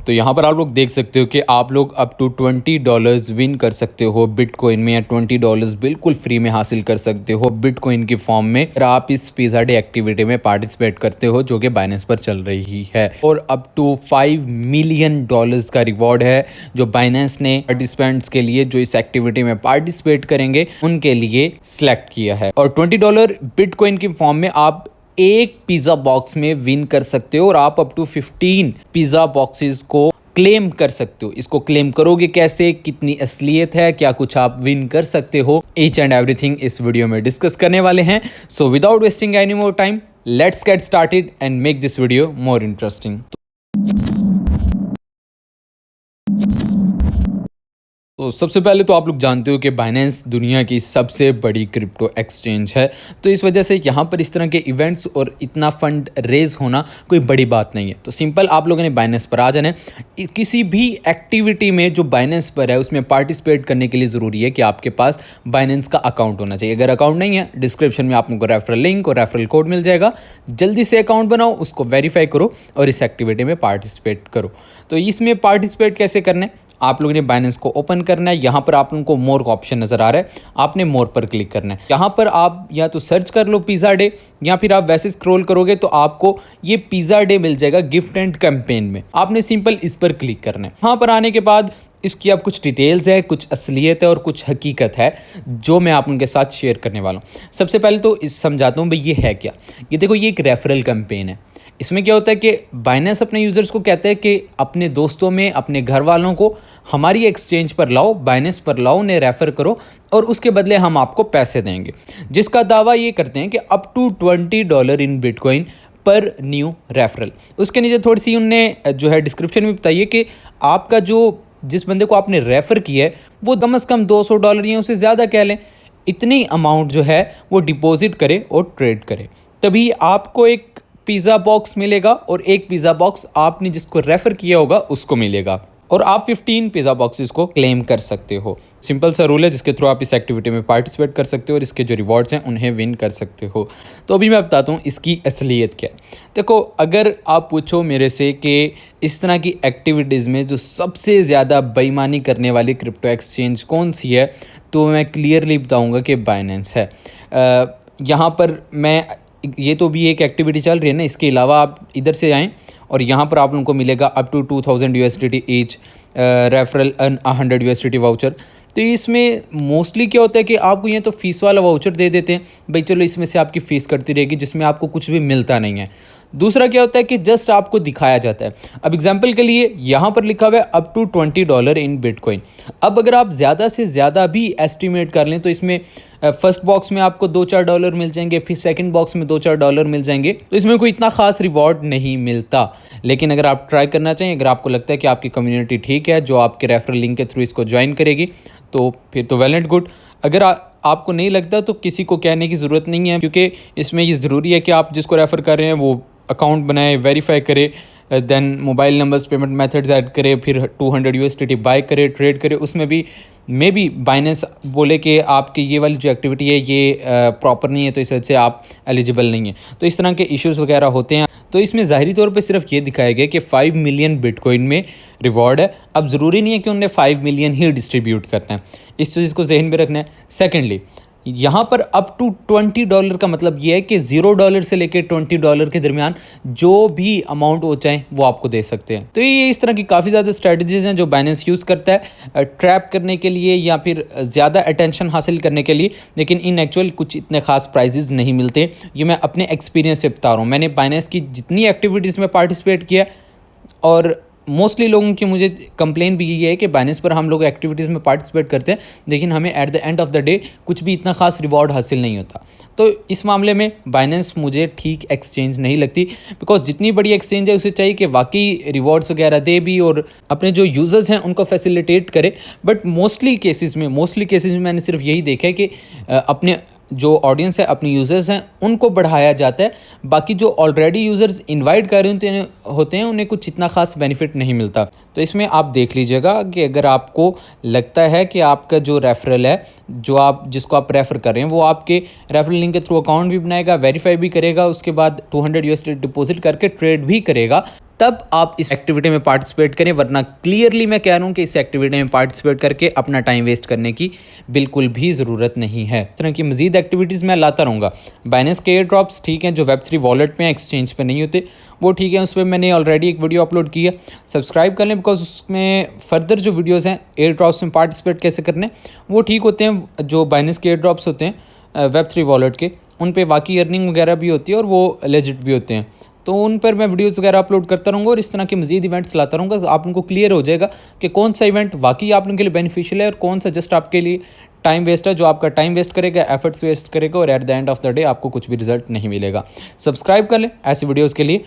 तो यहाँ पर आप लोग देख सकते हो कि आप लोग अप टू $20 विन कर सकते हो बिटकॉइन में, या $20 बिल्कुल फ्री में हासिल कर सकते हो बिटकॉइन की फॉर्म में अगर आप इस पिज़्ज़ा डे एक्टिविटी में पार्टिसिपेट करते हो जो कि बाइनेंस पर चल रही है। और अप टू $5 मिलियन का रिवॉर्ड है जो बाइनेंस ने पार्टिसिपेंट्स के लिए जो इस एक्टिविटी में पार्टिसिपेट करेंगे उनके लिए सिलेक्ट किया है। और $20 बिटकॉइन की फॉर्म में आप एक पिज़्ज़ा बॉक्स में विन कर सकते हो और आप अप टू 15 पिज़्ज़ा बॉक्सेस को क्लेम कर सकते हो। इसको क्लेम करोगे कैसे, कितनी असलियत है, क्या कुछ आप विन कर सकते हो, ईच एंड एवरीथिंग इस वीडियो में डिस्कस करने वाले हैं। So without wasting any more time, let's get started and make this video more interesting. तो सबसे पहले तो आप लोग जानते हो कि बाइनेंस दुनिया की सबसे बड़ी क्रिप्टो एक्सचेंज है, तो इस वजह से यहाँ पर इस तरह के इवेंट्स और इतना फंड रेज होना कोई बड़ी बात नहीं है। तो सिंपल आप लोगों ने बाइनेंस पर आ जाना है। किसी भी एक्टिविटी में जो बाइनेंस पर है उसमें पार्टिसिपेट करने के लिए ज़रूरी है कि आपके पास बाइनेंस का अकाउंट होना चाहिए। अगर अकाउंट नहीं है, डिस्क्रिप्शन में आप लोगों को रेफरल लिंक और रेफरल कोड मिल जाएगा। जल्दी से अकाउंट बनाओ, उसको वेरीफाई करो और इस एक्टिविटी में पार्टिसिपेट करो। तो इसमें पार्टिसिपेट कैसे करना है, आप लोगों ने बाइनेंस को ओपन करना है। यहाँ पर आप लोगों को मोर का ऑप्शन नज़र आ रहा है, आपने मोर पर क्लिक करना है। यहाँ पर आप या तो सर्च कर लो पिज़्ज़ा डे, या फिर आप वैसे स्क्रॉल करोगे तो आपको ये पिज़्ज़ा डे मिल जाएगा गिफ्ट एंड कैंपेन में। आपने सिंपल इस पर क्लिक करना है। यहाँ पर आने के बाद इसकी अब कुछ डिटेल्स है, कुछ असलियत है और कुछ हकीकत है जो मैं आप उनके साथ शेयर करने वाला हूँ। सबसे पहले तो इस समझाता हूँ भाई ये है क्या। ये देखो, ये एक रेफरल कैंपेन है। इसमें क्या होता है कि बाइनेंस अपने यूज़र्स को कहते हैं कि अपने दोस्तों में, अपने घर वालों को हमारी एक्सचेंज पर लाओ, बाइनेंस पर लाओ, उन्हें रेफ़र करो और उसके बदले हम आपको पैसे देंगे, जिसका दावा ये करते हैं कि अप टू $20 इन बिटकॉइन पर न्यू रेफरल। उसके नीचे थोड़ी सी उनने जो है डिस्क्रिप्शन में बताइए कि आपका जिस बंदे को आपने रेफ़र किया है वो कम से कम $200 या उससे ज़्यादा कह लें, इतनी अमाउंट जो है वो डिपॉजिट करे और ट्रेड करे, तभी आपको एक पिज़्ज़ा बॉक्स मिलेगा और एक पिज़्ज़ा बॉक्स आपने जिसको रेफ़र किया होगा उसको मिलेगा और आप 15 पिज़्ज़ा बॉक्सेस को क्लेम कर सकते हो। सिंपल सा रूल है जिसके थ्रू आप इस एक्टिविटी में पार्टिसिपेट कर सकते हो और इसके जो रिवॉर्ड्स हैं उन्हें विन कर सकते हो। तो अभी मैं बताता हूँ इसकी असलियत क्या है। देखो, अगर आप पूछो मेरे से कि इस तरह की एक्टिविटीज़ में जो सबसे ज़्यादा बेईमानी करने वाली क्रिप्टो एक्सचेंज कौन सी है, तो मैं क्लियरली बताऊँगा कि बाइनेंस है। यहाँ पर ये तो भी एक एक्टिविटी चल रही है ना, इसके अलावा आप इधर से आएँ और यहाँ पर आप लोगों को मिलेगा up to 2000 USDT each referral earn 100 USDT voucher. तो इसमें मोस्टली क्या होता है कि आपको ये तो फ़ीस वाला वाउचर दे देते हैं, भाई चलो इसमें से आपकी फ़ीस कटती रहेगी, जिसमें आपको कुछ भी मिलता नहीं है। दूसरा क्या होता है कि जस्ट आपको दिखाया जाता है। अब एग्जांपल के लिए यहाँ पर लिखा हुआ है अप टू $20 इन बिटकॉइन। अब अगर आप ज़्यादा से ज़्यादा भी एस्टिमेट कर लें तो इसमें फर्स्ट बॉक्स में आपको $2-4 मिल जाएंगे, फिर सेकंड बॉक्स में $2-4 मिल जाएंगे। तो इसमें कोई इतना खास रिवॉर्ड नहीं मिलता। लेकिन अगर आप ट्राई करना चाहिए, अगर आपको लगता है कि आपकी कम्युनिटी ठीक है जो आपके रेफरल लिंक के थ्रू इसको ज्वाइन करेगी, तो फिर तो वेल एंड गुड। अगर आपको नहीं लगता तो किसी को कहने की ज़रूरत नहीं है, क्योंकि इसमें ये ज़रूरी है कि आप जिसको रेफ़र कर रहे हैं वो अकाउंट बनाए, वेरीफाई करे, then mobile numbers, payment methods add करे, फिर 200 USDT बाय करे, ट्रेड करे। उसमें भी मे बी बाइनेंस बोले कि आपकी ये वाली जो एक्टिविटी है ये प्रॉपर नहीं है, तो इस वजह से आप एलिजिबल नहीं है। तो इस तरह के इश्यूज़ वगैरह होते हैं। तो इसमें ज़ाहिरी तौर पे सिर्फ ये दिखाया गया कि 5 मिलियन बिटकॉइन में रिवॉर्ड है। अब ज़रूरी नहीं है कि उन्हें 5 मिलियन ही डिस्ट्रीब्यूट करना है, इस चीज़ को जहन में रखना है। सेकेंडली, यहाँ पर अप टू $20 का मतलब ये है कि $0 से लेकर $20 के दरमियान जो भी अमाउंट हो चाहे वो आपको दे सकते हैं। तो ये इस तरह की काफ़ी ज़्यादा स्ट्रेटजीज़ हैं जो बाइनेंस यूज़ करता है ट्रैप करने के लिए या फिर ज़्यादा अटेंशन हासिल करने के लिए। लेकिन इन एक्चुअल कुछ इतने खास प्राइजेस नहीं मिलते। ये मैं अपने एक्सपीरियंस से बता रहा हूँ। मैंने बाइनेंस की जितनी एक्टिविटीज़ में पार्टिसिपेट किया और मोस्टली लोगों की मुझे कंप्लेन भी यही है कि बाइनेंस पर हम लोग एक्टिविटीज़ में पार्टिसिपेट करते हैं लेकिन हमें at the end of the day कुछ भी इतना खास रिवॉर्ड हासिल नहीं होता। तो इस मामले में बाइनेंस मुझे ठीक एक्सचेंज नहीं लगती, बिकॉज जितनी बड़ी एक्सचेंज है उसे चाहिए कि वाकई रिवॉर्ड्स वगैरह दे भी और अपने जो यूज़र्स हैं उनको फैसिलिटेट करे। बट मोस्टली केसेस में मैंने सिर्फ यही देखा है कि अपने जो ऑडियंस है, अपने यूज़र्स हैं, उनको बढ़ाया जाता है। बाकी जो ऑलरेडी यूज़र्स इनवाइट कर रहे होते हैं उन्हें कुछ इतना खास बेनिफिट नहीं मिलता। तो इसमें आप देख लीजिएगा कि अगर आपको लगता है कि आपका जो रेफरल है, जिसको आप रेफ़र कर रहे हैं, वो आपके रेफरल लिंक के थ्रू अकाउंट भी बनाएगा, वेरीफाई भी करेगा, उसके बाद 200 USD डिपॉजिट करके ट्रेड भी करेगा, तब आप इस एक्टिविटी में पार्टिसिपेट करें, वरना क्लियरली मैं कह रहा हूँ कि इस एक्टिविटी में पार्टिसिपेट करके अपना टाइम वेस्ट करने की बिल्कुल भी ज़रूरत नहीं है। इस तरह की मज़ीद एक्टिविटीज़ मैं लाता रहूँगा। बाइनेंस के एयर ड्रॉप्स ठीक हैं, जो वेब3 वॉलेट में एक्सचेंज पे नहीं होते, वो ठीक है, उस पर मैंने ऑलरेडी एक वीडियो अपलोड की है, सब्सक्राइब कर लें, बिकॉज उसमें फर्दर जो वीडियोज़ हैं एयर ड्रॉप्स में पार्टिसिपेट कैसे करने वो ठीक होते हैं। जो बाइनेंस के एयर ड्रॉप्स होते हैं वेब3 वॉलेट के, उन पे वाकई अर्निंग वगैरह भी होती है और वो लेजिट भी होते हैं, तो उन पर मैं वीडियोस वगैरह अपलोड करता रहूँगा और इस तरह के मज़ीद इवेंट्स लाता रहूँगा। तो आप लोगों को क्लियर हो जाएगा कि कौन सा इवेंट वाकई आप लोगों के लिए बेनिफिशियल है और कौन सा जस्ट आपके लिए टाइम वेस्ट है, जो आपका टाइम वेस्ट करेगा, एफर्ट्स वेस्ट करेगा और at the end of the day आपको कुछ भी रिजल्ट नहीं मिलेगा। सब्सक्राइब कर लें ऐसी वीडियोज़ के लिए।